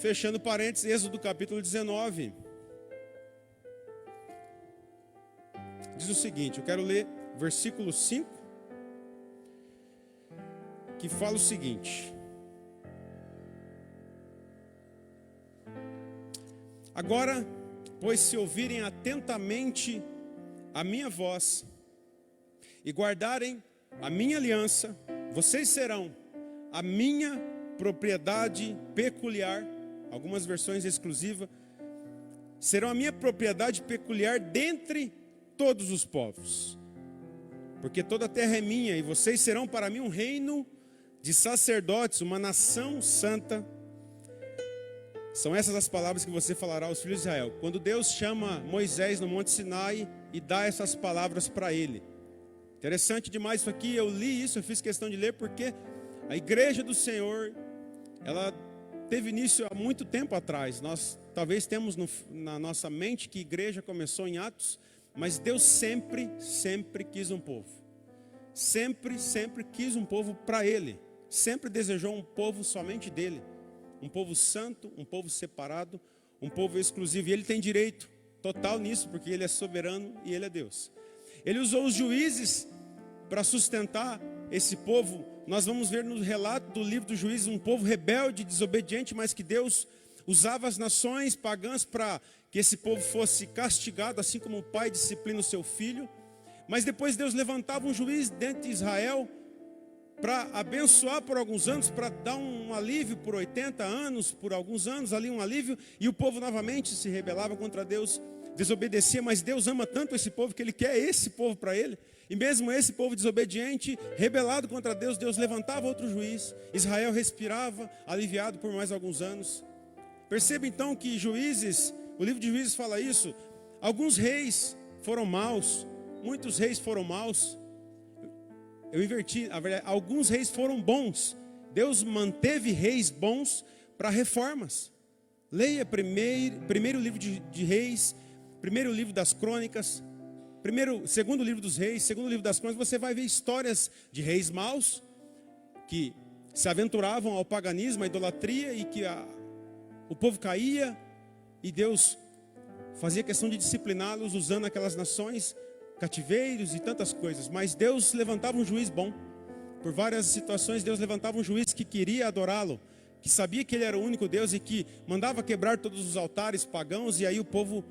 Fechando parênteses, Êxodo capítulo 19. Diz o seguinte, eu quero ler versículo 5, que fala o seguinte: agora, pois se ouvirem atentamente a minha voz e guardarem a minha aliança, vocês serão a minha propriedade peculiar, algumas versões exclusivas, serão a minha propriedade peculiar dentre todos os povos, porque toda a terra é minha, e vocês serão para mim um reino de sacerdotes, uma nação santa. São essas as palavras que você falará aos filhos de Israel. Quando Deus chama Moisés no Monte Sinai e dá essas palavras para ele. Interessante demais isso aqui, eu li isso, eu fiz questão de ler, porque a igreja do Senhor, ela teve início há muito tempo atrás. Nós talvez temos na nossa mente que a igreja começou em Atos, mas Deus sempre quis um povo. Sempre quis um povo para Ele. Sempre desejou um povo somente dEle. Um povo santo, um povo separado, um povo exclusivo. E Ele tem direito total nisso, porque Ele é soberano e Ele é Deus. Ele usou os juízes para sustentar esse povo. Nós vamos ver no relato do livro dos Juízes um povo rebelde, desobediente, mas que Deus usava as nações pagãs para que esse povo fosse castigado, assim como o pai disciplina o seu filho. Mas depois Deus levantava um juiz dentro de Israel para abençoar por alguns anos, para dar um alívio por 80 anos, por alguns anos ali um alívio, e o povo novamente se rebelava contra Deus, desobedecia, mas Deus ama tanto esse povo que Ele quer esse povo para Ele. E mesmo esse povo desobediente, rebelado contra Deus, Deus levantava outro juiz. Israel respirava, aliviado por mais alguns anos. Perceba então que Juízes, o livro de Juízes fala isso. Alguns reis foram maus, muitos reis foram maus. Eu inverti, na verdade, alguns reis foram bons. Deus manteve reis bons para reformas. Leia primeiro livro de Reis, primeiro livro das Crônicas, segundo livro dos Reis, segundo livro das Crônicas. Você vai ver histórias de reis maus que se aventuravam ao paganismo, à idolatria, e que o povo caía e Deus fazia questão de discipliná-los usando aquelas nações, cativeiros e tantas coisas. Mas Deus levantava um juiz bom. Por várias situações Deus levantava um juiz que queria adorá-lo, que sabia que Ele era o único Deus e que mandava quebrar todos os altares pagãos, e aí o povo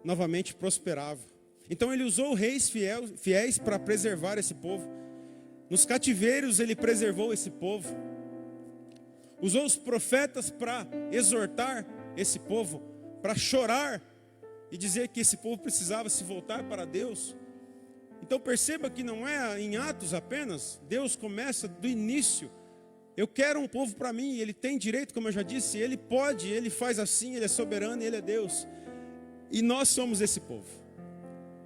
novamente prosperava. Então Ele usou reis fiéis para preservar esse povo. Nos cativeiros Ele preservou esse povo. Usou os profetas para exortar esse povo, para chorar e dizer que esse povo precisava se voltar para Deus. Então perceba que não é em Atos apenas. Deus começa do início. Eu quero um povo para mim, Ele tem direito, como eu já disse, Ele pode, Ele faz assim, Ele é soberano e Ele é Deus. E nós somos esse povo.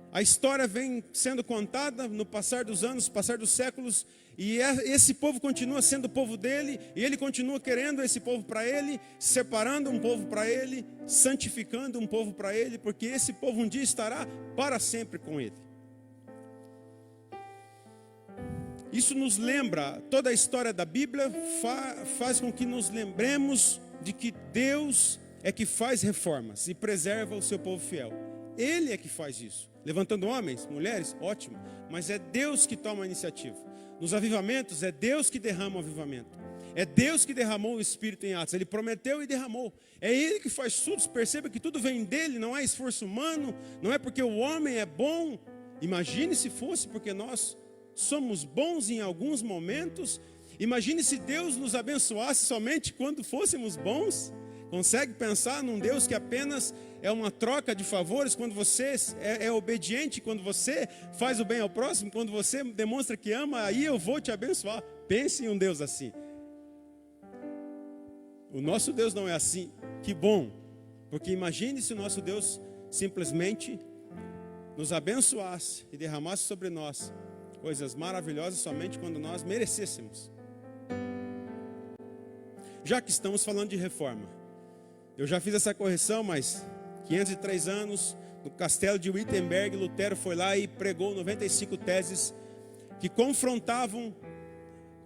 A história vem sendo contada no passar dos anos, passar dos séculos, e esse povo continua sendo o povo dele, e Ele continua querendo esse povo para Ele, separando um povo para Ele, santificando um povo para Ele, porque esse povo um dia estará para sempre com Ele. Isso nos lembra, toda a história da Bíblia faz com que nos lembremos de que Deus é que faz reformas e preserva o seu povo fiel. Ele é que faz isso. Levantando homens, mulheres, ótimo. Mas é Deus que toma a iniciativa. Nos avivamentos, é Deus que derrama o avivamento. É Deus que derramou o Espírito em Atos. Ele prometeu e derramou. É Ele que faz tudo. Perceba que tudo vem dEle, não é esforço humano. Não é porque o homem é bom. Imagine se fosse porque nós somos bons em alguns momentos. Imagine se Deus nos abençoasse somente quando fôssemos bons. Consegue pensar num Deus que apenas é uma troca de favores, quando você é obediente, quando você faz o bem ao próximo, quando você demonstra que ama, aí eu vou te abençoar. Pense em um Deus assim. O nosso Deus não é assim. Que bom, porque imagine se o nosso Deus simplesmente nos abençoasse e derramasse sobre nós coisas maravilhosas somente quando nós merecêssemos. Já que estamos falando de reforma, eu já fiz essa correção, mas 503 anos, no castelo de Wittenberg, Lutero foi lá e pregou 95 teses que confrontavam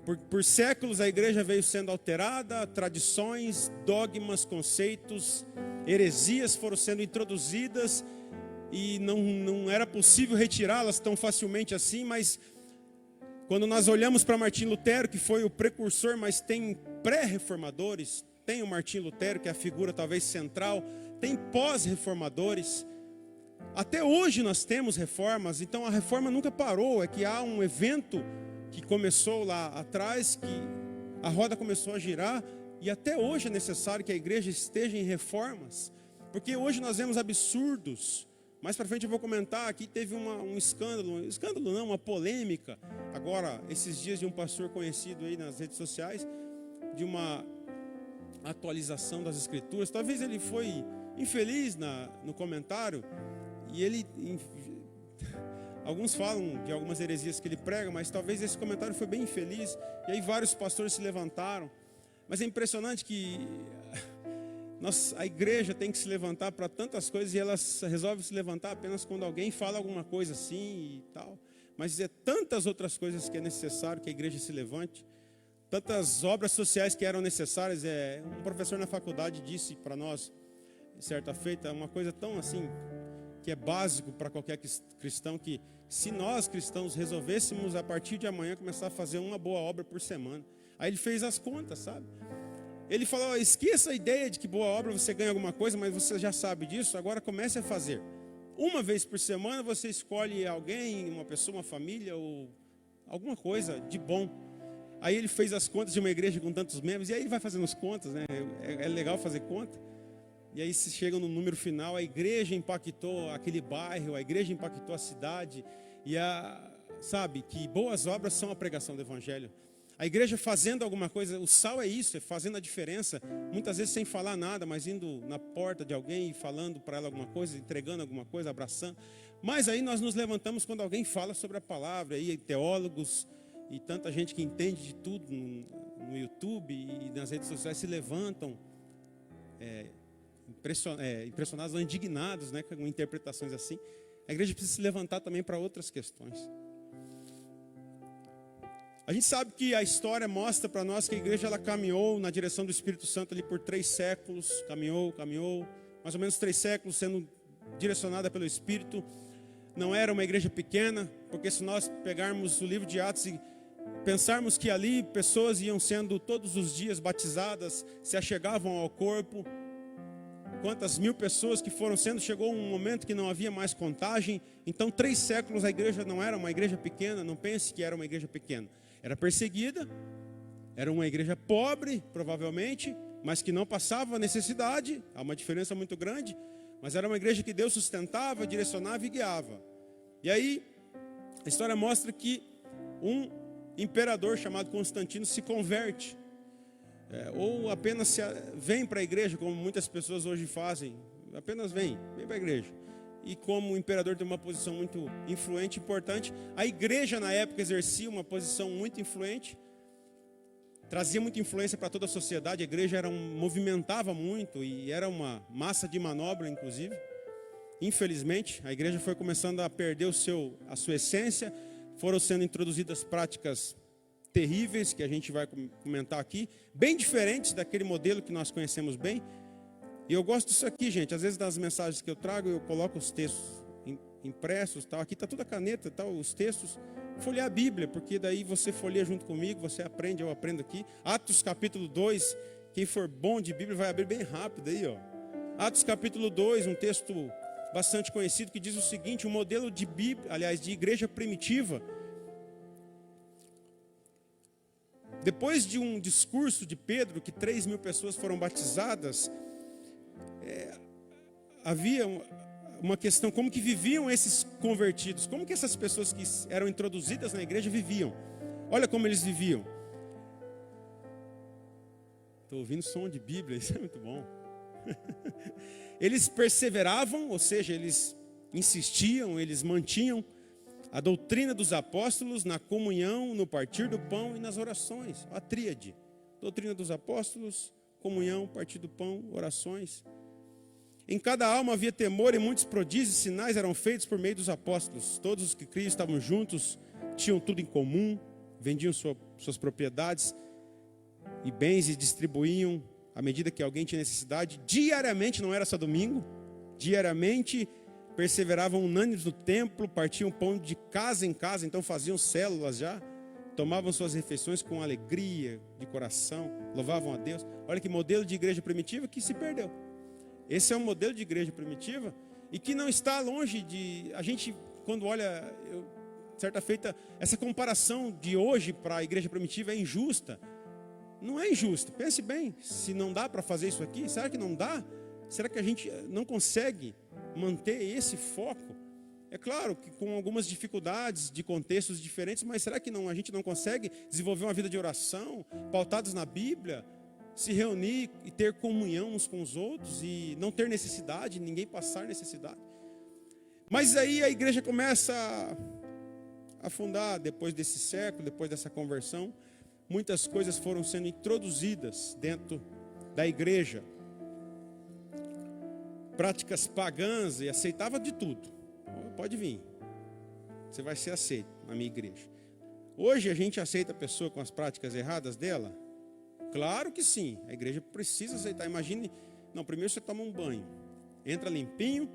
Por séculos a igreja veio sendo alterada, tradições, dogmas, conceitos, heresias foram sendo introduzidas e não era possível retirá-las tão facilmente assim, mas quando nós olhamos para Martinho Lutero, que foi o precursor, mas tem pré-reformadores, tem o Martinho Lutero, que é a figura talvez central, tem pós-reformadores. Até hoje nós temos reformas, então a reforma nunca parou, é que há um evento que começou lá atrás, que a roda começou a girar, e até hoje é necessário que a igreja esteja em reformas, porque hoje nós vemos absurdos. Mais para frente eu vou comentar, aqui teve um escândalo não, uma polêmica, agora, esses dias, de um pastor conhecido aí nas redes sociais, de uma atualização das escrituras. Talvez ele foi infeliz no comentário, e ele... Alguns falam de algumas heresias que ele prega, mas talvez esse comentário foi bem infeliz. E aí vários pastores se levantaram. Mas é impressionante que a igreja tem que se levantar para tantas coisas, e ela resolve se levantar apenas quando alguém fala alguma coisa assim e tal. Mas é tantas outras coisas que é necessário que a igreja se levante. Tantas obras sociais que eram necessárias. Um professor na faculdade disse para nós, certa feita, uma coisa tão assim, que é básico para qualquer cristão, que se nós cristãos resolvêssemos a partir de amanhã começar a fazer uma boa obra por semana. Aí ele fez as contas, sabe? Ele falou, esqueça a ideia de que boa obra você ganha alguma coisa, mas você já sabe disso, agora comece a fazer. Uma vez por semana você escolhe alguém, uma pessoa, uma família, ou alguma coisa de bom. Aí ele fez as contas de uma igreja com tantos membros, e aí ele vai fazendo as contas, né? É legal fazer conta. E aí se chega no número final, a igreja impactou aquele bairro, a igreja impactou a cidade. E sabe que boas obras são a pregação do evangelho. A igreja fazendo alguma coisa, o sal é isso, é fazendo a diferença. Muitas vezes sem falar nada, mas indo na porta de alguém e falando para ela alguma coisa, entregando alguma coisa, abraçando. Mas aí nós nos levantamos quando alguém fala sobre a palavra. Aí teólogos e tanta gente que entende de tudo no YouTube e nas redes sociais se levantam impressionados ou indignados, né, com interpretações assim. A igreja precisa se levantar também para outras questões. A gente sabe que a história mostra para nós que a igreja ela caminhou na direção do Espírito Santo ali por 3 séculos, caminhou, mais ou menos 3 séculos sendo direcionada pelo Espírito. Não era uma igreja pequena, porque se nós pegarmos o livro de Atos e pensarmos que ali pessoas iam sendo todos os dias batizadas, se achegavam ao corpo, quantas mil pessoas que foram sendo, chegou um momento que não havia mais contagem. Então 3 séculos a igreja não era uma igreja pequena, não pense que era uma igreja pequena. Era perseguida, era uma igreja pobre, provavelmente, mas que não passava necessidade, há uma diferença muito grande, mas era uma igreja que Deus sustentava, direcionava e guiava. E aí, a história mostra que um imperador chamado Constantino se converte, ou apenas vem para a igreja, como muitas pessoas hoje fazem, apenas vem para a igreja. E como o imperador tem uma posição muito influente, importante, a igreja na época exercia uma posição muito influente, trazia muita influência para toda a sociedade. A igreja movimentava muito e era uma massa de manobra, inclusive. Infelizmente, a igreja foi começando a perder a sua essência, foram sendo introduzidas práticas terríveis, que a gente vai comentar aqui, bem diferentes daquele modelo que nós conhecemos bem. E eu gosto disso aqui, gente. Às vezes nas mensagens que eu trago, eu coloco os textos impressos, tal. Aqui está toda a caneta, tal, os textos. Folhear a Bíblia, porque daí você folheia junto comigo, você aprende, eu aprendo aqui. Atos capítulo 2, quem for bom de Bíblia vai abrir bem rápido aí, ó. Atos capítulo 2, um texto bastante conhecido, que diz o seguinte: um modelo de Bíblia, aliás, de igreja primitiva. Depois de um discurso de Pedro, que 3.000 pessoas foram batizadas, havia uma questão, como que viviam esses convertidos, como que essas pessoas que eram introduzidas na igreja viviam. Olha como eles viviam. Estou ouvindo som de Bíblia, isso é muito bom. Eles perseveravam, ou seja, eles insistiam, eles mantinham a doutrina dos apóstolos na comunhão, no partir do pão e nas orações. A tríade: doutrina dos apóstolos, comunhão, partir do pão, orações. Em cada alma havia temor, e muitos prodígios e sinais eram feitos por meio dos apóstolos. Todos os que criam estavam juntos, tinham tudo em comum, vendiam suas propriedades e bens e distribuíam à medida que alguém tinha necessidade. Diariamente, não era só domingo, diariamente perseveravam unânimes no templo, partiam pão de casa em casa, então faziam células já, tomavam suas refeições com alegria de coração, louvavam a Deus. Olha que modelo de igreja primitiva que se perdeu. Esse é um modelo de igreja primitiva e que não está longe de... A gente, quando olha, certa feita, essa comparação de hoje para a igreja primitiva é injusta. Não é injusto, pense bem, se não dá para fazer isso aqui, será que não dá? Será que a gente não consegue manter esse foco? É claro que com algumas dificuldades de contextos diferentes, mas será que a gente não consegue desenvolver uma vida de oração, pautados na Bíblia, se reunir e ter comunhão uns com os outros e não ter necessidade, ninguém passar necessidade? Mas aí a igreja começa a afundar depois desse século, depois dessa conversão. Muitas coisas foram sendo introduzidas dentro da igreja. Práticas pagãs, e aceitava de tudo. Pode vir, você vai ser aceito na minha igreja. Hoje a gente aceita a pessoa com as práticas erradas dela? Claro que sim, a igreja precisa aceitar. Imagine, não, primeiro você toma um banho, entra limpinho,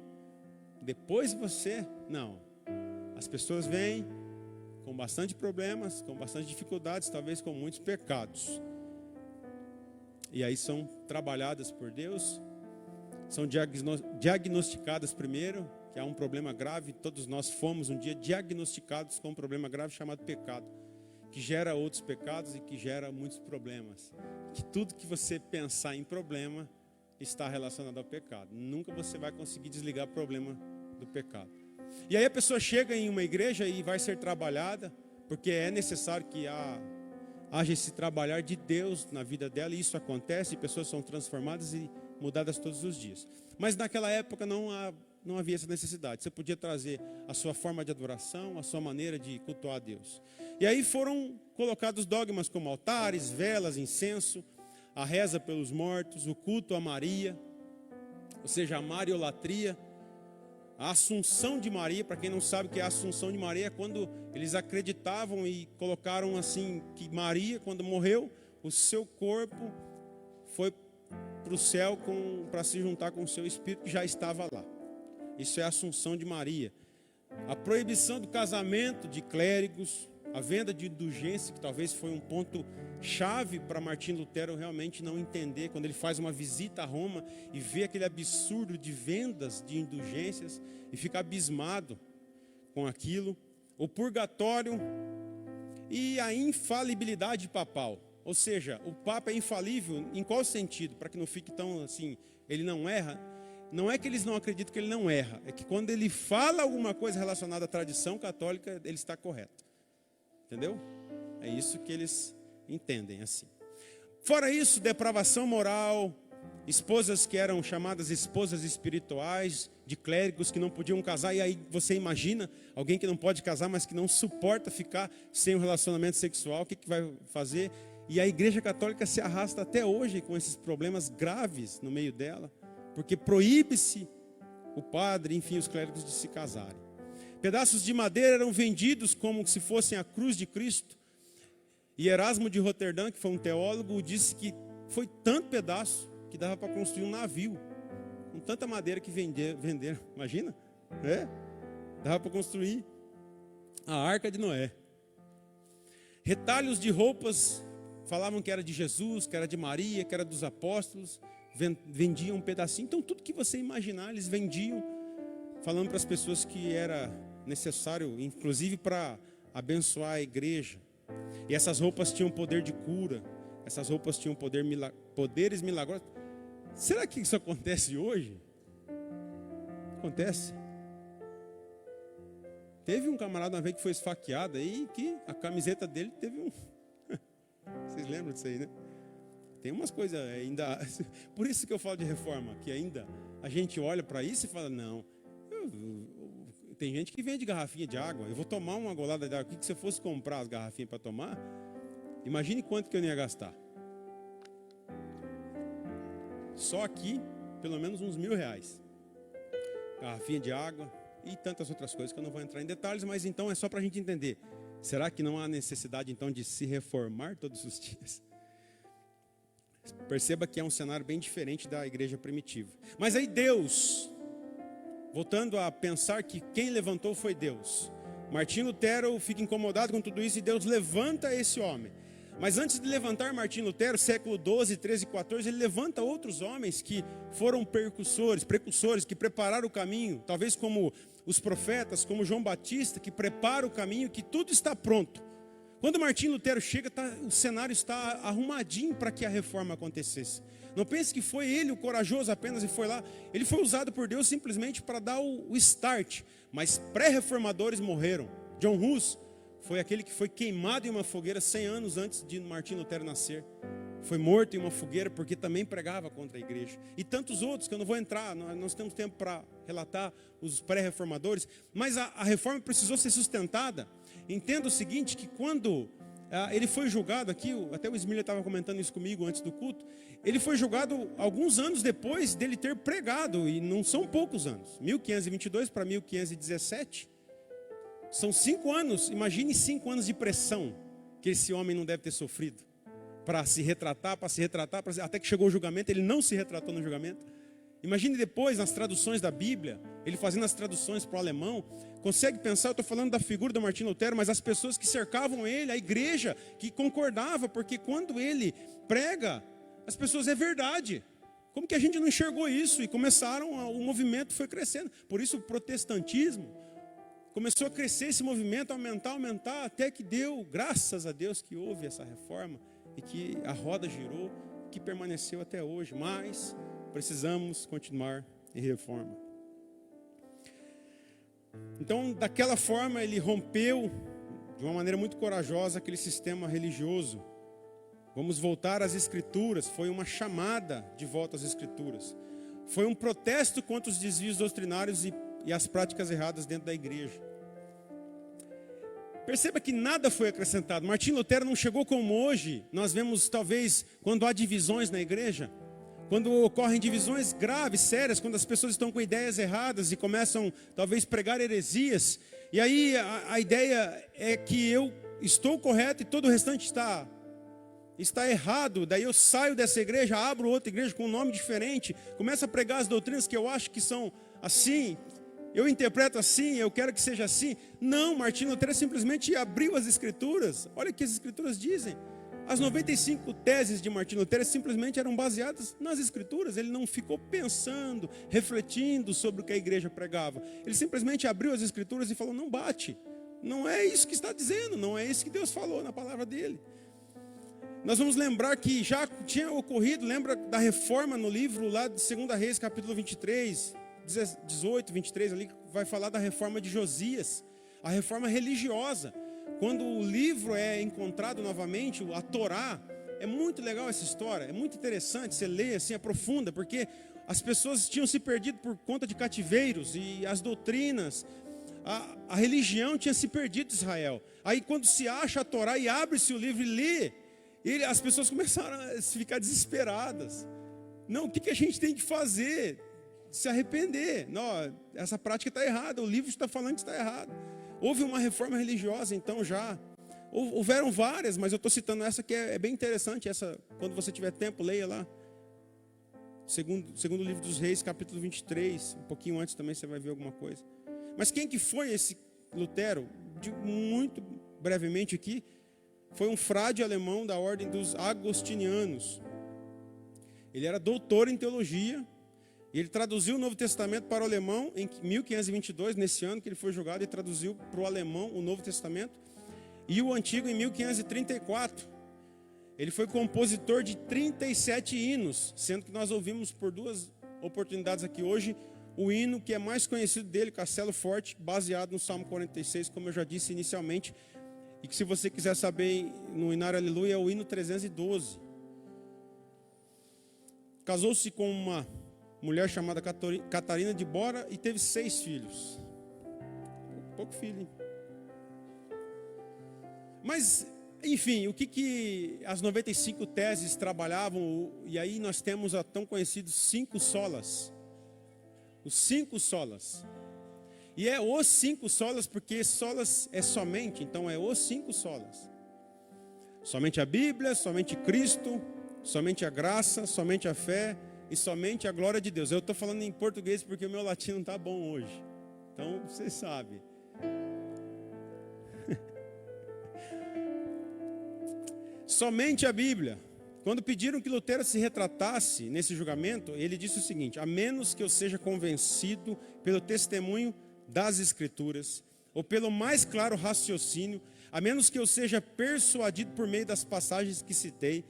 depois você... Não, as pessoas vêm com bastante problemas, com bastante dificuldades, talvez com muitos pecados. E aí são trabalhadas por Deus, são diagnosticadas primeiro, que há um problema grave. Todos nós fomos um dia diagnosticados com um problema grave chamado pecado, que gera outros pecados e que gera muitos problemas. Que tudo que você pensar em problema está relacionado ao pecado. Nunca você vai conseguir desligar o problema do pecado. E aí a pessoa chega em uma igreja e vai ser trabalhada, porque é necessário que haja esse trabalhar de Deus na vida dela, e isso acontece, e pessoas são transformadas e mudadas todos os dias. Mas naquela época não havia essa necessidade. Você podia trazer a sua forma de adoração, a sua maneira de cultuar a Deus. E aí foram colocados dogmas como altares, velas, incenso, a reza pelos mortos, o culto a Maria, ou seja, a mariolatria, a Assunção de Maria. Para quem não sabe o que é a Assunção de Maria, é quando eles acreditavam e colocaram assim, que Maria, quando morreu, o seu corpo foi para o céu para se juntar com o seu espírito que já estava lá. Isso é a Assunção de Maria. A proibição do casamento de clérigos, a venda de indulgência, que talvez foi um ponto chave para Martinho Lutero realmente não entender, quando ele faz uma visita a Roma e vê aquele absurdo de vendas de indulgências e fica abismado com aquilo. O purgatório e a infalibilidade papal, ou seja, o Papa é infalível em qual sentido? Para que não fique tão assim, ele não erra. Não é que eles não acreditam que ele não erra, é que quando ele fala alguma coisa relacionada à tradição católica, ele está correto. Entendeu? É isso que eles entendem assim. Fora isso, depravação moral, esposas que eram chamadas esposas espirituais, de clérigos que não podiam casar, e aí você imagina alguém que não pode casar, mas que não suporta ficar sem um relacionamento sexual, o que vai fazer? E a igreja católica se arrasta até hoje com esses problemas graves no meio dela, porque proíbe-se o padre, enfim, os clérigos de se casarem. Pedaços de madeira eram vendidos como se fossem a cruz de Cristo. E Erasmo de Roterdã, que foi um teólogo, disse que foi tanto pedaço que dava para construir um navio. Com tanta madeira que venderam. Imagina? Dava para construir a Arca de Noé. Retalhos de roupas, falavam que era de Jesus, que era de Maria, que era dos apóstolos. Vendiam um pedacinho. Então tudo que você imaginar, eles vendiam, falando para as pessoas que era necessário, inclusive para abençoar a igreja. E essas roupas tinham poder de cura, essas roupas tinham poderes milagrosos. Será que isso acontece hoje? Acontece. Teve um camarada uma vez que foi esfaqueado aí, que a camiseta dele teve um... Vocês lembram disso aí, né? Tem umas coisas ainda... Por isso que eu falo de reforma, que ainda a gente olha para isso e fala, não... Tem gente que vende garrafinha de água. Eu vou tomar uma golada de água aqui, que se eu fosse comprar as garrafinhas para tomar, imagine quanto que eu não ia gastar. Só aqui, pelo menos uns R$1.000. Garrafinha de água e tantas outras coisas que eu não vou entrar em detalhes, mas então é só para a gente entender. Será que não há necessidade então de se reformar todos os dias? Perceba que é um cenário bem diferente da igreja primitiva. Mas aí Deus, voltando a pensar que quem levantou foi Deus. Martinho Lutero fica incomodado com tudo isso e Deus levanta esse homem. Mas antes de levantar Martinho Lutero, século 12, 13 e 14, ele levanta outros homens que foram precursores, que prepararam o caminho, talvez como os profetas, como João Batista, que preparam o caminho, que tudo está pronto. Quando Martinho Lutero chega, o cenário está arrumadinho para que a reforma acontecesse. Não pense que foi ele o corajoso apenas e foi lá. Ele foi usado por Deus simplesmente para dar o start. Mas pré-reformadores morreram. John Hus foi aquele que foi queimado em uma fogueira 100 anos antes de Martinho Lutero nascer. Foi morto em uma fogueira porque também pregava contra a igreja. E tantos outros que eu não vou entrar, nós temos tempo para relatar os pré-reformadores. Mas a reforma precisou ser sustentada. Entenda o seguinte, que quando ele foi julgado aqui, até o Smilha estava comentando isso comigo antes do culto, ele foi julgado alguns anos depois dele ter pregado, e não são poucos anos, 1522 para 1517, são 5 anos, imagine 5 anos de pressão que esse homem não deve ter sofrido, para se retratar, até que chegou o julgamento, ele não se retratou no julgamento. Imagine depois, nas traduções da Bíblia, ele fazendo as traduções para o alemão. Consegue pensar, eu estou falando da figura do Martinho Lutero, mas as pessoas que cercavam ele, a igreja que concordava, porque quando ele prega, as pessoas, é verdade. Como que a gente não enxergou isso? E o movimento foi crescendo. Por isso o protestantismo começou a crescer, esse movimento, aumentar, até que deu, graças a Deus que houve essa reforma, e que a roda girou, que permaneceu até hoje, mas precisamos continuar em reforma. Então, daquela forma, ele rompeu de uma maneira muito corajosa aquele sistema religioso. Vamos voltar às Escrituras. Foi uma chamada de volta às Escrituras. Foi um protesto contra os desvios doutrinários e as práticas erradas dentro da igreja. Perceba que nada foi acrescentado. Martinho Lutero não chegou como hoje. Nós vemos, talvez, quando há divisões na igreja, quando ocorrem divisões graves, sérias, quando as pessoas estão com ideias erradas e começam, talvez, pregar heresias. E aí a ideia é que eu estou correto e todo o restante está errado. Daí eu saio dessa igreja, abro outra igreja com um nome diferente, começo a pregar as doutrinas que eu acho que são assim, eu interpreto assim, eu quero que seja assim. Não, Martinho Lutero simplesmente abriu as Escrituras. Olha o que as Escrituras dizem. As 95 teses de Martinho Lutero simplesmente eram baseadas nas Escrituras. Ele não ficou pensando, refletindo sobre o que a igreja pregava. Ele simplesmente abriu as Escrituras e falou, não bate. Não é isso que está dizendo, não é isso que Deus falou na palavra dele. Nós vamos lembrar que já tinha ocorrido, lembra da reforma no livro lá de 2 Reis, capítulo 23, 18, 23, ali vai falar da reforma de Josias, a reforma religiosa. Quando o livro é encontrado novamente, a Torá, é muito legal essa história, é muito interessante, você lê assim, aprofunda, porque as pessoas tinham se perdido por conta de cativeiros e as doutrinas, a religião tinha se perdido de Israel. Aí quando se acha a Torá e abre-se o livro e lê, as pessoas começaram a ficar desesperadas. Não, o que a gente tem que fazer? Se arrepender. Não, essa prática está errada, o livro está falando que está errado. Houve uma reforma religiosa, então já. Houveram várias, mas eu estou citando essa que é bem interessante. Essa, quando você tiver tempo, leia lá. Segundo livro dos Reis, capítulo 23. Um pouquinho antes também você vai ver alguma coisa. Mas quem que foi esse Lutero? Muito brevemente aqui. Foi um frade alemão da ordem dos agostinianos. Ele era doutor em teologia. E ele traduziu o Novo Testamento para o alemão em 1522, nesse ano que ele foi julgado, e traduziu para o alemão o Novo Testamento. E o Antigo em 1534. Ele foi compositor de 37 hinos, sendo que nós ouvimos por 2 oportunidades aqui hoje, o hino que é mais conhecido dele, Castelo Forte, baseado no Salmo 46, como eu já disse inicialmente. E que se você quiser saber no Inário Aleluia, é o hino 312. Casou-se com uma mulher chamada Catarina de Bora e teve 6 filhos. Pouco filho, hein? Mas, enfim, o que as 95 teses trabalhavam? E aí nós temos a tão conhecidos 5 solas. Os 5 solas. E é os 5 solas, porque solas é somente, então é os 5 solas. Somente a Bíblia, somente Cristo, somente a graça, somente a fé e somente a glória de Deus. Eu estou falando em português porque o meu latim não está bom hoje. Então, você sabe. Somente a Bíblia. Quando pediram que Lutero se retratasse nesse julgamento, ele disse o seguinte: a menos que eu seja convencido pelo testemunho das Escrituras, ou pelo mais claro raciocínio, a menos que eu seja persuadido por meio das passagens que citei,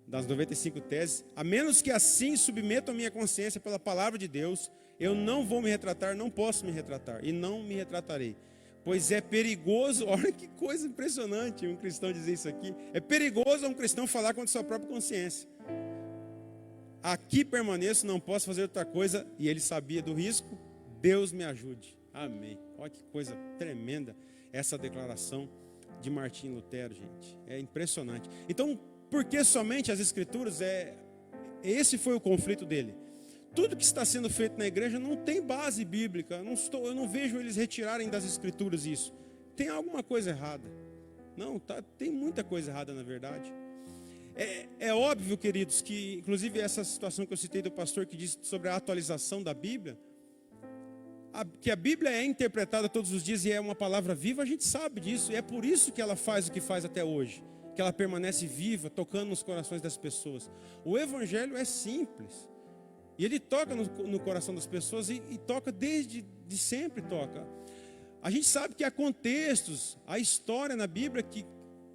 das 95 teses, a menos que assim submeto a minha consciência pela palavra de Deus, eu não vou me retratar, não posso me retratar, e não me retratarei. Pois é perigoso, olha que coisa impressionante um cristão dizer isso aqui. É perigoso um cristão falar contra sua própria consciência. Aqui permaneço, não posso fazer outra coisa, e ele sabia do risco, Deus me ajude. Amém. Olha que coisa tremenda essa declaração de Martinho Lutero, gente. É impressionante. Então, por que somente as Escrituras? Esse foi o conflito dele. Tudo que está sendo feito na igreja não tem base bíblica. Eu não vejo eles retirarem das Escrituras isso. Tem alguma coisa errada. Não, tem muita coisa errada na verdade. É óbvio, queridos, que inclusive essa situação que eu citei do pastor que disse sobre a atualização da Bíblia, que a Bíblia é interpretada todos os dias e é uma palavra viva, a gente sabe disso. E é por isso que ela faz o que faz até hoje. Que ela permanece viva, tocando nos corações das pessoas. O Evangelho é simples. E ele toca no coração das pessoas e toca desde sempre toca. A gente sabe que há contextos, há história na Bíblia que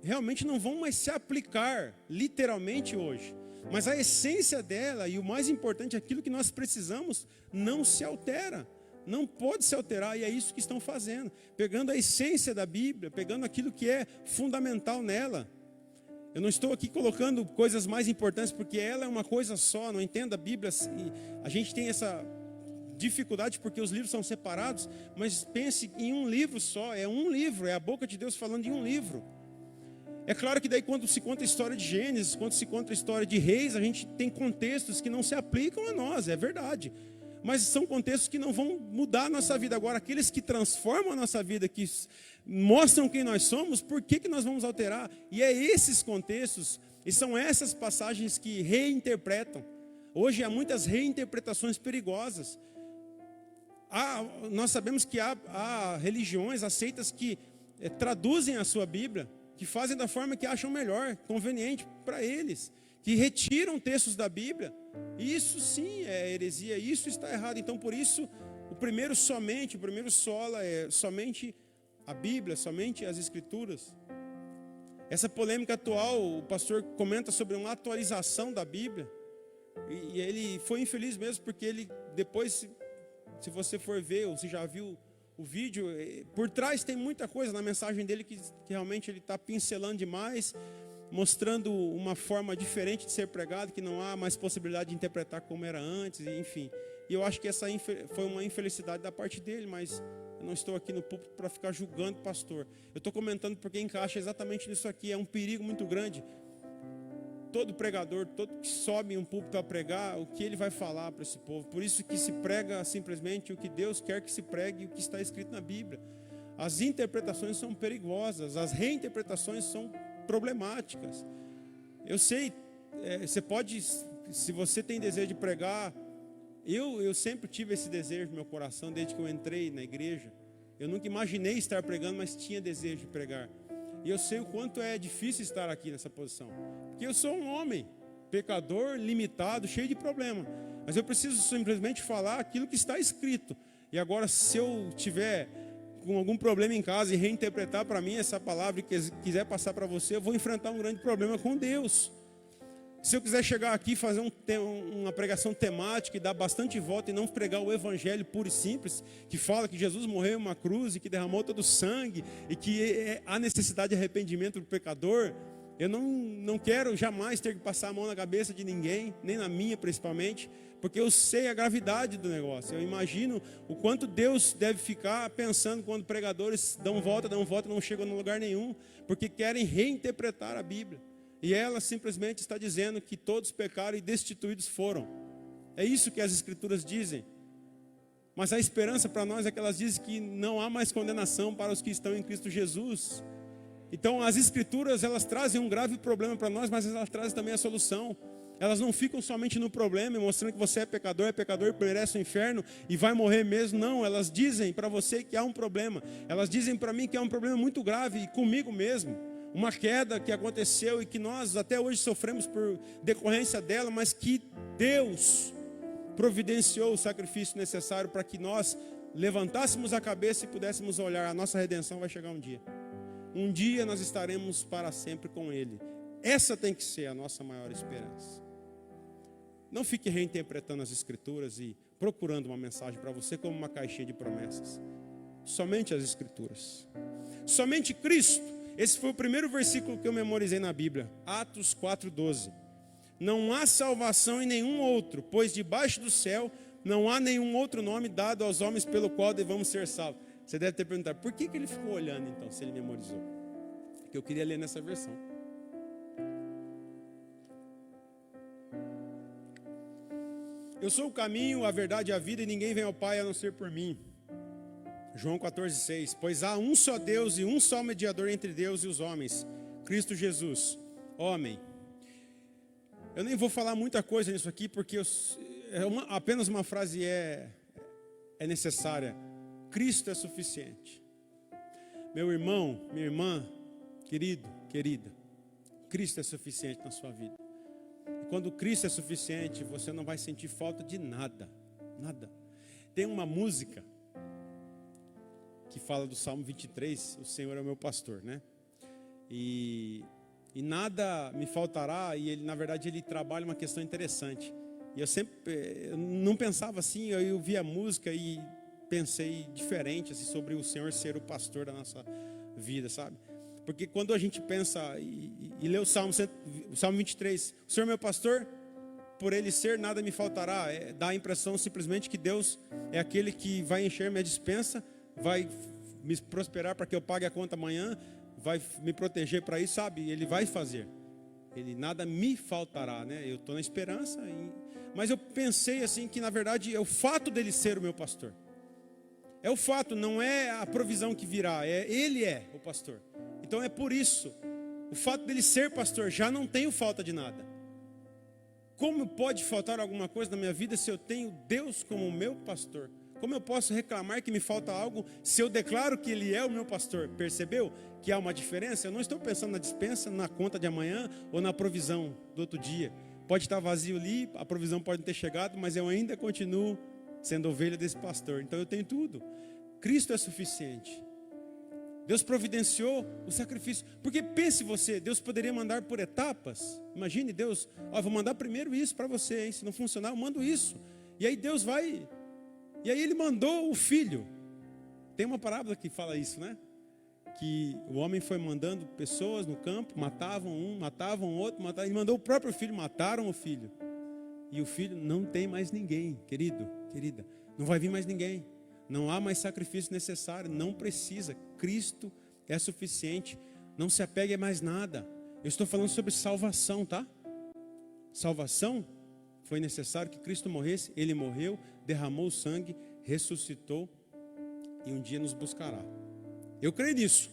realmente não vão mais se aplicar literalmente hoje. Mas a essência dela e o mais importante, aquilo que nós precisamos, não se altera. Não pode se alterar e é isso que estão fazendo. Pegando a essência da Bíblia, pegando aquilo que é fundamental nela. Eu não estou aqui colocando coisas mais importantes, porque ela é uma coisa só, não entenda a Bíblia. A gente tem essa dificuldade porque os livros são separados, mas pense em um livro só, é um livro, é a boca de Deus falando em um livro. É claro que daí quando se conta a história de Gênesis, quando se conta a história de reis, a gente tem contextos que não se aplicam a nós, é verdade. Mas são contextos que não vão mudar a nossa vida. Agora, aqueles que transformam a nossa vida, que mostram quem nós somos, por que nós vamos alterar? E é esses contextos, e são essas passagens que reinterpretam. Hoje há muitas reinterpretações perigosas. Nós sabemos que há religiões, há seitas que traduzem a sua Bíblia, que fazem da forma que acham melhor, conveniente para eles, que retiram textos da Bíblia. Isso sim é heresia, isso está errado. Então por isso o primeiro sola é somente a Bíblia, somente as Escrituras. Essa polêmica atual, o pastor comenta sobre uma atualização da Bíblia. E ele foi infeliz mesmo, porque ele depois, se você for ver, ou se já viu o vídeo, por trás tem muita coisa na mensagem dele que realmente ele está pincelando demais, mostrando uma forma diferente de ser pregado, que não há mais possibilidade de interpretar como era antes, enfim. E eu acho que essa foi uma infelicidade da parte dele, mas eu não estou aqui no púlpito para ficar julgando o pastor. Eu estou comentando porque encaixa exatamente nisso aqui, é um perigo muito grande. Todo pregador, todo que sobe em um púlpito para pregar, o que ele vai falar para esse povo. Por isso que se prega simplesmente o que Deus quer que se pregue e o que está escrito na Bíblia. As interpretações são perigosas, as reinterpretações são problemáticas. Eu sei, você pode, se você tem desejo de pregar, eu sempre tive esse desejo no meu coração desde que eu entrei na igreja. Eu nunca imaginei estar pregando, mas tinha desejo de pregar. E eu sei o quanto é difícil estar aqui nessa posição. Porque eu sou um homem, pecador, limitado, cheio de problema. Mas eu preciso simplesmente falar aquilo que está escrito. E agora, se eu tiver com algum problema em casa e reinterpretar para mim essa palavra e quiser passar para você, eu vou enfrentar um grande problema com Deus. Se eu quiser chegar aqui e fazer uma pregação temática e dar bastante volta e não pregar o evangelho puro e simples, que fala que Jesus morreu em uma cruz e que derramou todo o sangue e que há necessidade de arrependimento do pecador, eu não quero jamais ter que passar a mão na cabeça de ninguém, nem na minha principalmente, porque eu sei a gravidade do negócio. Eu imagino o quanto Deus deve ficar pensando quando pregadores dão volta, não chegam a lugar nenhum, porque querem reinterpretar a Bíblia. E ela simplesmente está dizendo que todos pecaram e destituídos foram. É isso que as Escrituras dizem. Mas a esperança para nós é que elas dizem que não há mais condenação para os que estão em Cristo Jesus. Então as Escrituras, elas trazem um grave problema para nós, mas elas trazem também a solução. Elas não ficam somente no problema, mostrando que você é pecador, merece o inferno e vai morrer mesmo. Não, elas dizem para você que há um problema. Elas dizem para mim que há um problema muito grave, e comigo mesmo. Uma queda que aconteceu e que nós até hoje sofremos por decorrência dela, mas que Deus providenciou o sacrifício necessário para que nós levantássemos a cabeça e pudéssemos olhar. A nossa redenção vai chegar um dia. Um dia nós estaremos para sempre com Ele. Essa tem que ser a nossa maior esperança. Não fique reinterpretando as Escrituras e procurando uma mensagem para você como uma caixinha de promessas. Somente as Escrituras. Somente Cristo. Esse foi o primeiro versículo que eu memorizei na Bíblia. Atos 4:12. Não há salvação em nenhum outro, pois debaixo do céu não há nenhum outro nome dado aos homens pelo qual devamos ser salvos. Você deve ter perguntado, por que ele ficou olhando então, se ele memorizou? Porque eu queria ler nessa versão. Eu sou o caminho, a verdade e a vida, e ninguém vem ao Pai a não ser por mim. João 14:6. Pois há um só Deus e um só mediador entre Deus e os homens, Cristo Jesus, homem. Eu nem vou falar muita coisa nisso aqui, porque apenas uma frase é necessária. Cristo é suficiente. Meu irmão, minha irmã, querido, querida, Cristo é suficiente na sua vida. Quando Cristo é suficiente, você não vai sentir falta de nada, nada. Tem uma música que fala do Salmo 23, o Senhor é o meu pastor, né? E nada me faltará, e ele, na verdade, ele trabalha uma questão interessante. E eu não pensava assim, eu vi a música e pensei diferente assim, sobre o Senhor ser o pastor da nossa vida, sabe? Porque quando a gente pensa e lê o Salmo 23, o Senhor é meu pastor, por Ele ser, nada me faltará. Dá a impressão simplesmente que Deus é aquele que vai encher minha despensa, vai me prosperar para que eu pague a conta amanhã, vai me proteger para isso, sabe? Ele vai fazer. Ele nada me faltará, né? Eu estou na esperança. Mas eu pensei assim que na verdade é o fato dele ser o meu pastor. É o fato, não é a provisão que virá, ele é o pastor. Então é por isso, o fato dele ser pastor, já não tenho falta de nada. Como pode faltar alguma coisa na minha vida se eu tenho Deus como meu pastor? Como eu posso reclamar que me falta algo se eu declaro que Ele é o meu pastor? Percebeu que há uma diferença? Eu não estou pensando na dispensa, na conta de amanhã ou na provisão do outro dia. Pode estar vazio ali, a provisão pode não ter chegado, mas eu ainda continuo sendo ovelha desse pastor. Então eu tenho tudo. Cristo é suficiente. Deus providenciou o sacrifício. Porque pense você, Deus poderia mandar por etapas. Imagine Deus, vou mandar primeiro isso para você, hein? Se não funcionar, eu mando isso. E aí Deus vai... E aí Ele mandou o filho. Tem uma parábola que fala isso, né? Que o homem foi mandando pessoas no campo, matavam um, matavam outro, matavam. Ele mandou o próprio filho, mataram o filho. E o filho não tem mais ninguém, querido, querida. Não vai vir mais ninguém. Não há mais sacrifício necessário, não precisa. Cristo é suficiente. Não se apegue a mais nada. Eu estou falando sobre salvação, tá? Salvação, foi necessário que Cristo morresse. Ele morreu, derramou o sangue, ressuscitou e um dia nos buscará. Eu creio nisso.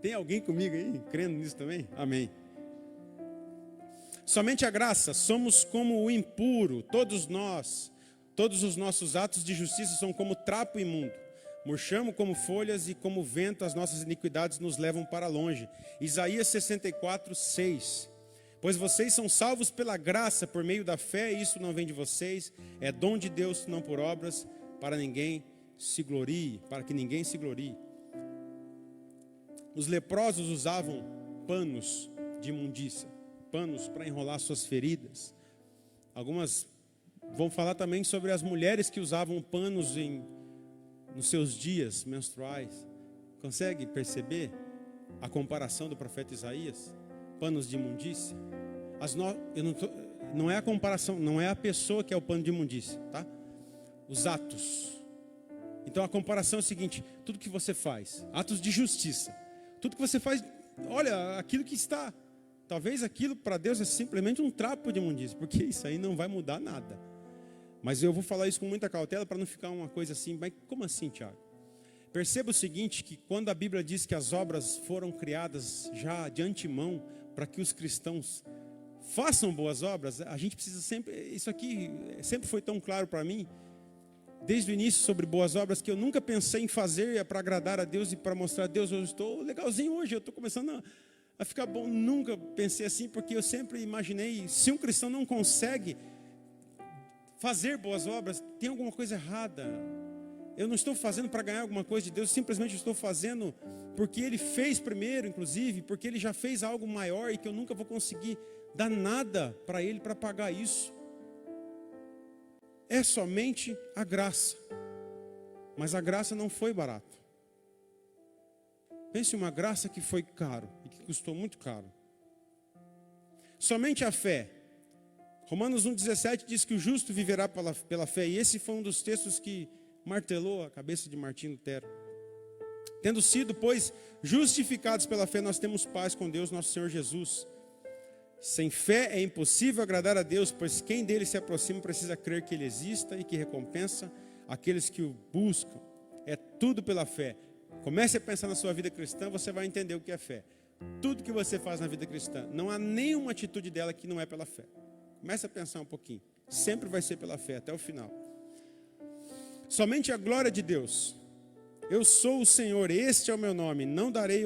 Tem alguém comigo aí crendo nisso também? Amém. Somente a graça, somos como o impuro, todos nós. Todos os nossos atos de justiça são como trapo imundo. Murchamos como folhas e como vento as nossas iniquidades nos levam para longe. Isaías 64:6. Pois vocês são salvos pela graça, por meio da fé, e isso não vem de vocês, é dom de Deus, não por obras, para ninguém se glorie, para que ninguém se glorie. Os leprosos usavam panos de imundícia, panos para enrolar suas feridas. Algumas vão falar também sobre as mulheres que usavam panos nos seus dias menstruais. Consegue perceber a comparação do profeta Isaías? Panos de imundícia. Não é a comparação, não é a pessoa que é o pano de imundícia, tá? Os atos. Então a comparação é o seguinte: tudo que você faz, atos de justiça, tudo que você faz, olha, aquilo que está, talvez aquilo para Deus é simplesmente um trapo de imundícia, porque isso aí não vai mudar nada. Mas eu vou falar isso com muita cautela para não ficar uma coisa assim, mas como assim, Tiago? Perceba o seguinte, que quando a Bíblia diz que as obras foram criadas já de antemão para que os cristãos façam boas obras, a gente precisa sempre, isso aqui sempre foi tão claro para mim, desde o início sobre boas obras, que eu nunca pensei em fazer para agradar a Deus e para mostrar a Deus, eu estou legalzinho hoje, eu estou começando a ficar bom. Nunca pensei assim, porque eu sempre imaginei, se um cristão não consegue fazer boas obras, tem alguma coisa errada. Eu não estou fazendo para ganhar alguma coisa de Deus, simplesmente estou fazendo porque Ele fez primeiro, inclusive, porque Ele já fez algo maior e que eu nunca vou conseguir dar nada para Ele para pagar isso. É somente a graça, mas a graça não foi barata. Pense em uma graça que foi caro e que custou muito caro. Somente a fé. Romanos 1,17 diz que o justo viverá pela fé, e esse foi um dos textos que martelou a cabeça de Martim Lutero. Tendo sido, pois, justificados pela fé, nós temos paz com Deus, nosso Senhor Jesus. Sem fé é impossível agradar a Deus, pois quem dele se aproxima precisa crer que Ele exista e que recompensa aqueles que o buscam. É tudo pela fé. Comece a pensar na sua vida cristã, você vai entender o que é fé. Tudo que você faz na vida cristã, não há nenhuma atitude dela que não é pela fé. Comece a pensar um pouquinho. Sempre vai ser pela fé, até o final. Somente a glória de Deus. Eu sou o Senhor, este é o meu nome. Não darei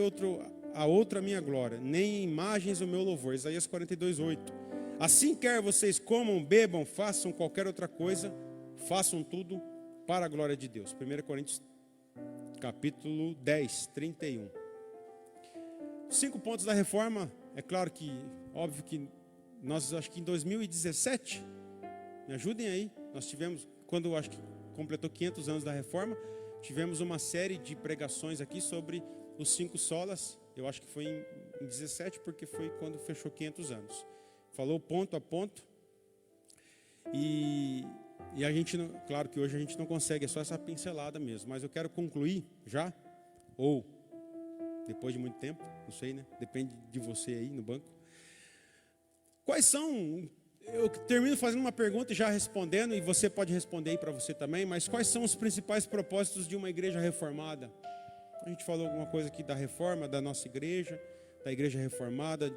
a outra minha glória, nem imagens o meu louvor. Isaías 42:8. Assim quer vocês comam, bebam, façam qualquer outra coisa, façam tudo para a glória de Deus. 1 Coríntios capítulo 10, 31. 5 pontos da reforma. É claro que, óbvio que nós, acho que em 2017, me ajudem aí, nós tivemos, quando acho que completou 500 anos da reforma, tivemos uma série de pregações aqui sobre os 5 solas. Eu acho que foi em 17, porque foi quando fechou 500 anos. Falou ponto a ponto. E a gente, não, claro que hoje a gente não consegue, é só essa pincelada mesmo. Mas eu quero concluir já, ou depois de muito tempo, não sei, né? Depende de você aí no banco. Quais são, eu termino fazendo uma pergunta e já respondendo, e você pode responder aí para você também, mas quais são os principais propósitos de uma igreja reformada? A gente falou alguma coisa aqui da reforma, da nossa igreja, da igreja reformada,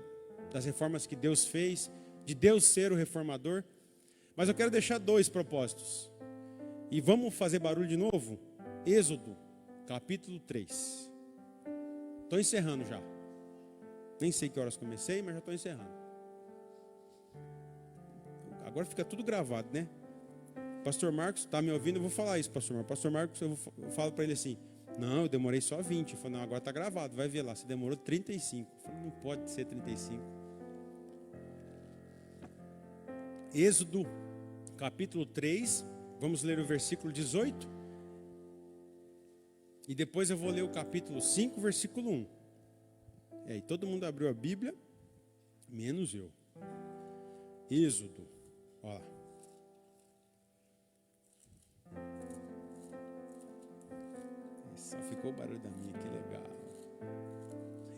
das reformas que Deus fez, de Deus ser o reformador. Mas eu quero deixar 2 propósitos. E vamos fazer barulho de novo? Êxodo, capítulo 3. Estou encerrando já. Nem sei que horas comecei, mas já estou encerrando. Agora fica tudo gravado, né? Pastor Marcos, está me ouvindo? Eu vou falar isso, Pastor Marcos. Pastor Marcos, eu falo para ele assim: não, eu demorei só 20. Eu falo, não, agora está gravado, vai ver lá. Você demorou 35. Eu falo, não pode ser 35. Êxodo, capítulo 3. Vamos ler o versículo 18. E depois eu vou ler o capítulo 5, versículo 1. E aí, todo mundo abriu a Bíblia, menos eu. Êxodo. Olha lá. Só ficou o barulho da minha, que legal.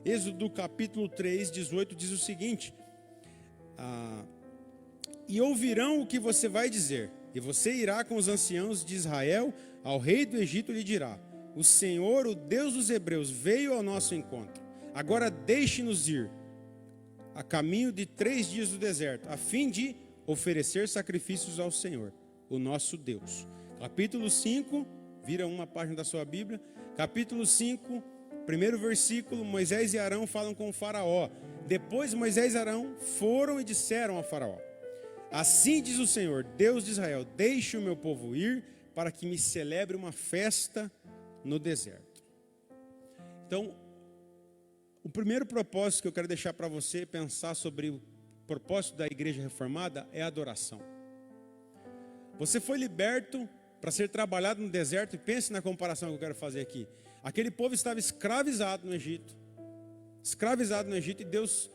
Êxodo capítulo 3, 18 diz o seguinte: e ouvirão o que você vai dizer, e você irá com os anciãos de Israel ao rei do Egito e lhe dirá: o Senhor, o Deus dos Hebreus, veio ao nosso encontro. Agora deixe-nos ir a caminho de 3 dias do deserto, a fim de oferecer sacrifícios ao Senhor, o nosso Deus. Capítulo 5, vira uma página da sua Bíblia. Capítulo 5, primeiro versículo: Moisés e Arão falam com o faraó. Depois Moisés e Arão foram e disseram ao faraó: assim diz o Senhor, Deus de Israel: deixe o meu povo ir, para que me celebre uma festa no deserto. Então, o primeiro propósito que eu quero deixar para você pensar sobre o propósito da igreja reformada é a adoração. Você foi liberto para ser trabalhado no deserto, e pense na comparação que eu quero fazer aqui. Aquele povo estava escravizado no Egito. Escravizado no Egito, e Deus,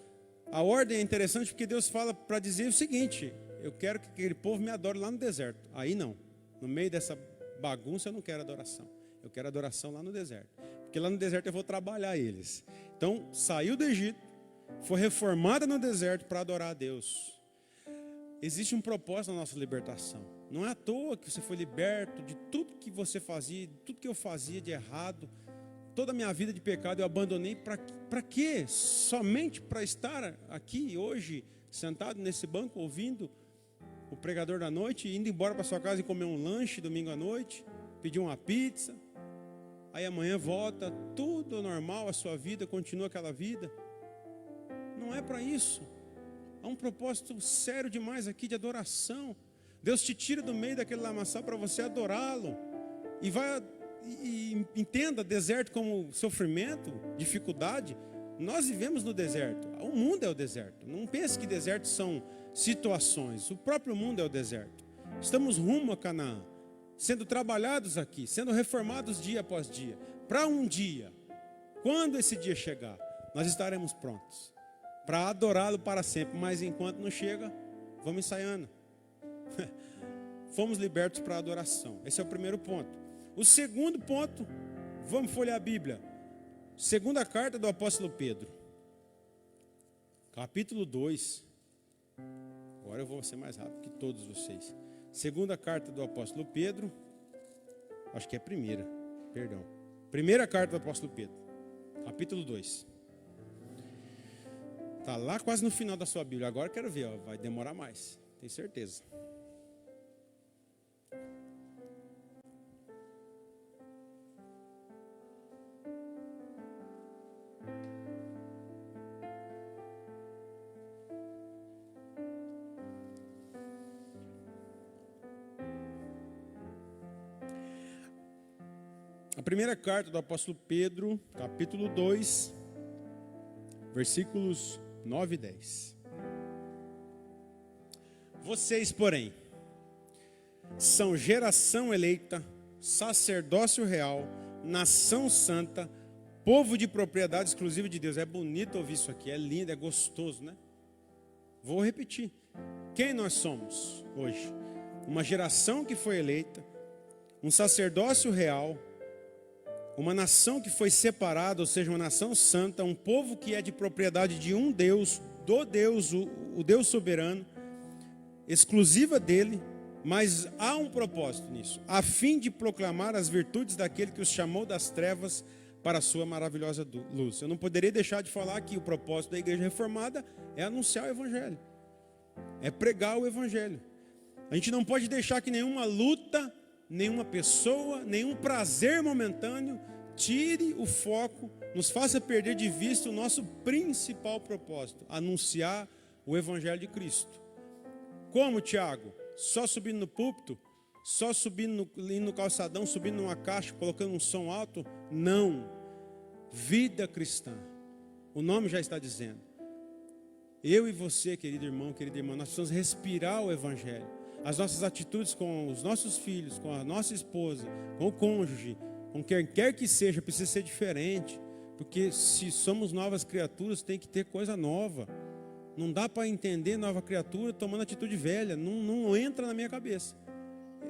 a ordem é interessante porque Deus fala para dizer o seguinte: eu quero que aquele povo me adore lá no deserto. Aí não, no meio dessa bagunça eu não quero adoração. Eu quero adoração lá no deserto, porque lá no deserto eu vou trabalhar eles. Então, saiu do Egito, foi reformada no deserto para adorar a Deus. existe um propósito na nossa libertação. Não é à toa que você foi liberto de tudo que você fazia, de tudo que eu fazia de errado. Toda a minha vida de pecado eu abandonei. Para quê? Somente para estar aqui hoje, sentado nesse banco, ouvindo o pregador da noite, indo embora para sua casa e comer um lanche domingo à noite, pedir uma pizza, aí amanhã volta, tudo normal, a sua vida, continua aquela vida. Não é para isso. Há um propósito sério demais aqui de adoração. Deus te tira do meio daquele lamaçal para você adorá-lo. E entenda deserto como sofrimento, dificuldade. Nós vivemos no deserto. O mundo é o deserto. Não pense que desertos são situações. O próprio mundo é o deserto. Estamos rumo a Canaã, sendo trabalhados aqui, sendo reformados dia após dia. Para um dia, quando esse dia chegar, nós estaremos prontos para adorá-lo para sempre. Mas enquanto não chega, vamos ensaiando. Fomos libertos para a adoração. Esse é o primeiro ponto. O segundo ponto, vamos folhear a Bíblia. Segunda carta do apóstolo Pedro, capítulo 2. Agora eu vou ser mais rápido que todos vocês. Segunda carta do apóstolo Pedro, acho que é primeira, perdão. Primeira carta do apóstolo Pedro, capítulo 2. Está lá quase no final da sua Bíblia. Agora eu quero ver, vai demorar mais, tenho certeza. A primeira carta do apóstolo Pedro, capítulo 2, versículos 9 e 10. Vocês, porém, são geração eleita, sacerdócio real, nação santa, povo de propriedade exclusiva de Deus. É bonito ouvir isso aqui, é lindo, é gostoso, né? Vou repetir. Quem nós somos hoje? Uma geração que foi eleita, um sacerdócio real, uma nação que foi separada, ou seja, uma nação santa, um povo que é de propriedade de um Deus, do Deus, o Deus soberano, exclusiva dele, mas há um propósito nisso, a fim de proclamar as virtudes daquele que os chamou das trevas para a sua maravilhosa luz. Eu não poderia deixar de falar que o propósito da igreja reformada é anunciar o evangelho, é pregar o evangelho. A gente não pode deixar que nenhuma luta, nenhuma pessoa, nenhum prazer momentâneo tire o foco, nos faça perder de vista o nosso principal propósito, anunciar o evangelho de Cristo. Como, Tiago? Só subindo no púlpito? Só subindo no calçadão, subindo numa caixa, colocando um som alto? Não. Vida cristã. O nome já está dizendo. Eu e você, querido irmão, querida irmã, nós precisamos respirar o evangelho. As nossas atitudes com os nossos filhos, com a nossa esposa, com o cônjuge, com quem quer que seja, precisa ser diferente. Porque se somos novas criaturas, tem que ter coisa nova. Não dá para entender nova criatura tomando atitude velha. Não entra na minha cabeça.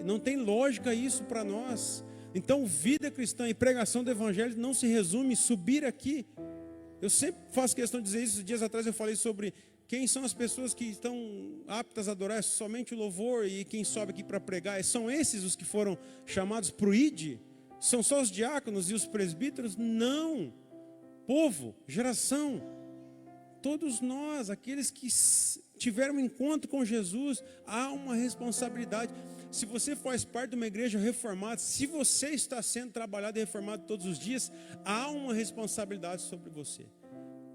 Não tem lógica isso para nós. Então, vida cristã e pregação do evangelho não se resume em subir aqui. Eu sempre faço questão de dizer isso. Dias atrás eu falei sobre quem são as pessoas que estão aptas a adorar somente o louvor e quem sobe aqui para pregar. São esses os que foram chamados para o ID? São só os diáconos e os presbíteros? Não. Povo, geração, todos nós, aqueles que tiveram um encontro com Jesus, há uma responsabilidade. Se você faz parte de uma igreja reformada, se você está sendo trabalhado e reformado todos os dias, há uma responsabilidade sobre você.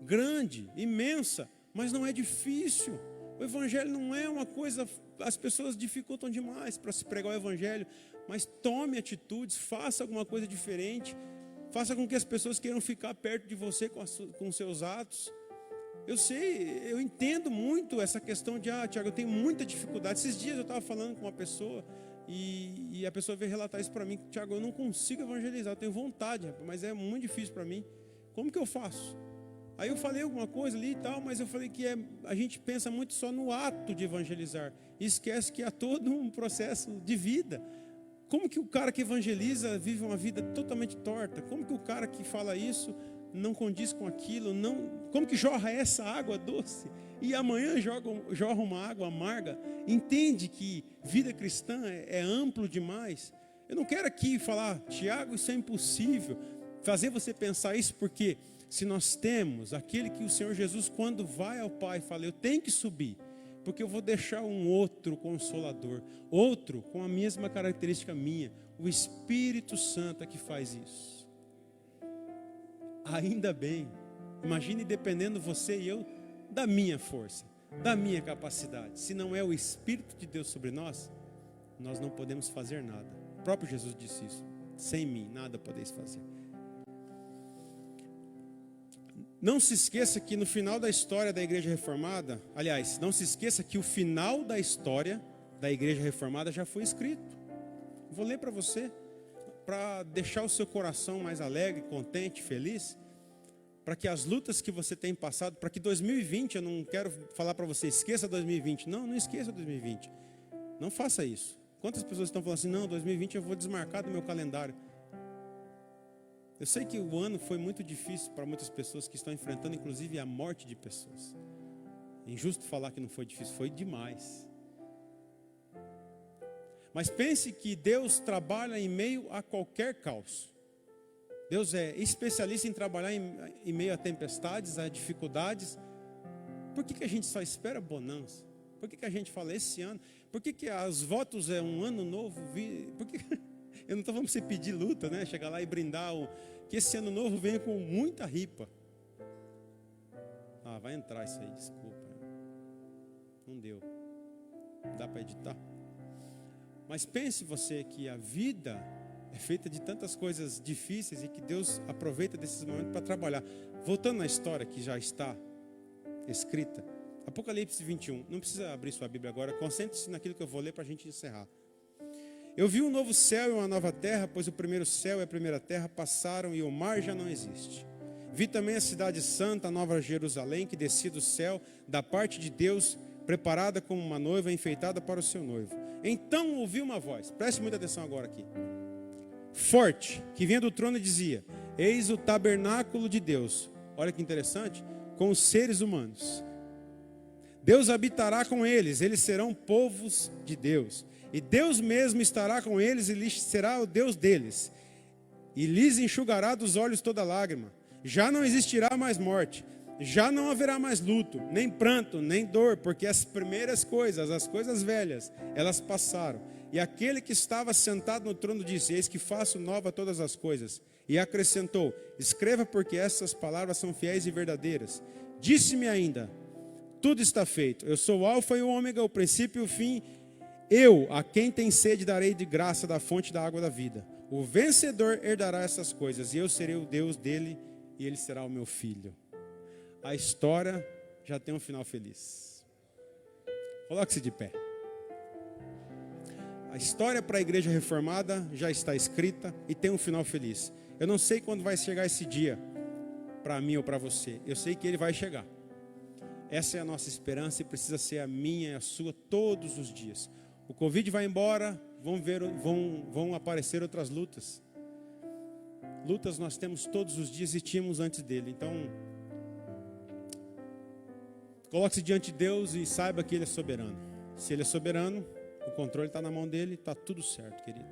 Grande, imensa, mas não é difícil. O evangelho não é uma coisa, as pessoas dificultam demais para se pregar o evangelho, mas tome atitudes, faça alguma coisa diferente, faça com que as pessoas queiram ficar perto de você com seus atos. Eu sei, eu entendo muito essa questão de, Tiago, eu tenho muita dificuldade. Esses dias eu estava falando com uma pessoa e a pessoa veio relatar isso para mim, Tiago, eu não consigo evangelizar, eu tenho vontade, mas é muito difícil para mim. Como que eu faço? Aí eu falei alguma coisa ali e tal, mas eu falei que a gente pensa muito só no ato de evangelizar e esquece que há todo um processo de vida. Como que o cara que evangeliza vive uma vida totalmente torta? Como que o cara que fala isso não condiz com aquilo, não, como que jorra essa água doce e amanhã jorra uma água amarga? Entende que vida cristã é amplo demais. Eu não quero aqui falar, Tiago, isso é impossível, fazer você pensar isso, porque se nós temos aquele que o Senhor Jesus, quando vai ao Pai, fala, eu tenho que subir, porque eu vou deixar um outro consolador, outro com a mesma característica minha, o Espírito Santo é que faz isso. Ainda bem, imagine dependendo você e eu da minha força, da minha capacidade. Se não é o Espírito de Deus sobre nós, nós não podemos fazer nada. O próprio Jesus disse isso, sem mim nada podeis fazer. Não se esqueça que no final da história da Igreja Reformada, aliás, não se esqueça que o final da história da Igreja Reformada já foi escrito. Vou ler para você, para deixar o seu coração mais alegre, contente, feliz, para que as lutas que você tem passado, para que 2020, eu não quero falar para você, esqueça 2020. Não esqueça 2020. Não faça isso. Quantas pessoas estão falando assim, não, 2020 eu vou desmarcar do meu calendário. Eu sei que o ano foi muito difícil para muitas pessoas que estão enfrentando, inclusive, a morte de pessoas. É injusto falar que não foi difícil, foi demais. Mas pense que Deus trabalha em meio a qualquer caos. Deus é especialista em trabalhar em meio a tempestades, a dificuldades. Por que a gente só espera bonança? Por que a gente fala esse ano? Por que os votos é um ano novo? Por que... Eu não estou falando para você pedir luta, né? Chegar lá e brindar que esse ano novo venha com muita ripa. Ah, vai entrar isso aí, desculpa. Não deu. Dá para editar? Mas pense você que a vida é feita de tantas coisas difíceis e que Deus aproveita desses momentos para trabalhar. Voltando na história que já está escrita, Apocalipse 21. Não precisa abrir sua Bíblia agora, concentre-se naquilo que eu vou ler para a gente encerrar. Eu vi um novo céu e uma nova terra, pois o primeiro céu e a primeira terra passaram e o mar já não existe. Vi também a cidade santa, a nova Jerusalém, que descia do céu, da parte de Deus, preparada como uma noiva enfeitada para o seu noivo. Então ouvi uma voz, preste muita atenção agora aqui, forte, que vinha do trono e dizia, eis o tabernáculo de Deus. Olha que interessante, com os seres humanos. Deus habitará com eles, eles serão povos de Deus. E Deus mesmo estará com eles e lhes será o Deus deles. E lhes enxugará dos olhos toda lágrima. Já não existirá mais morte. Já não haverá mais luto, nem pranto, nem dor, porque as primeiras coisas, as coisas velhas, elas passaram. E aquele que estava sentado no trono disse, eis que faço nova todas as coisas. E acrescentou, escreva porque essas palavras são fiéis e verdadeiras. Disse-me ainda, tudo está feito. Eu sou o alfa e o ômega, o princípio e o fim. Eu, a quem tem sede, darei de graça da fonte da água da vida. O vencedor herdará essas coisas, e eu serei o Deus dele, e ele será o meu filho. A história já tem um final feliz. Coloque-se de pé. A história para a igreja reformada já está escrita e tem um final feliz. Eu não sei quando vai chegar esse dia, para mim ou para você. Eu sei que ele vai chegar. Essa é a nossa esperança e precisa ser a minha e a sua todos os dias. O Covid vai embora, vão aparecer outras lutas. Lutas nós temos todos os dias e tínhamos antes dele. Então, coloque-se diante de Deus e saiba que Ele é soberano. Se Ele é soberano, o controle está na mão dele, está tudo certo, querido.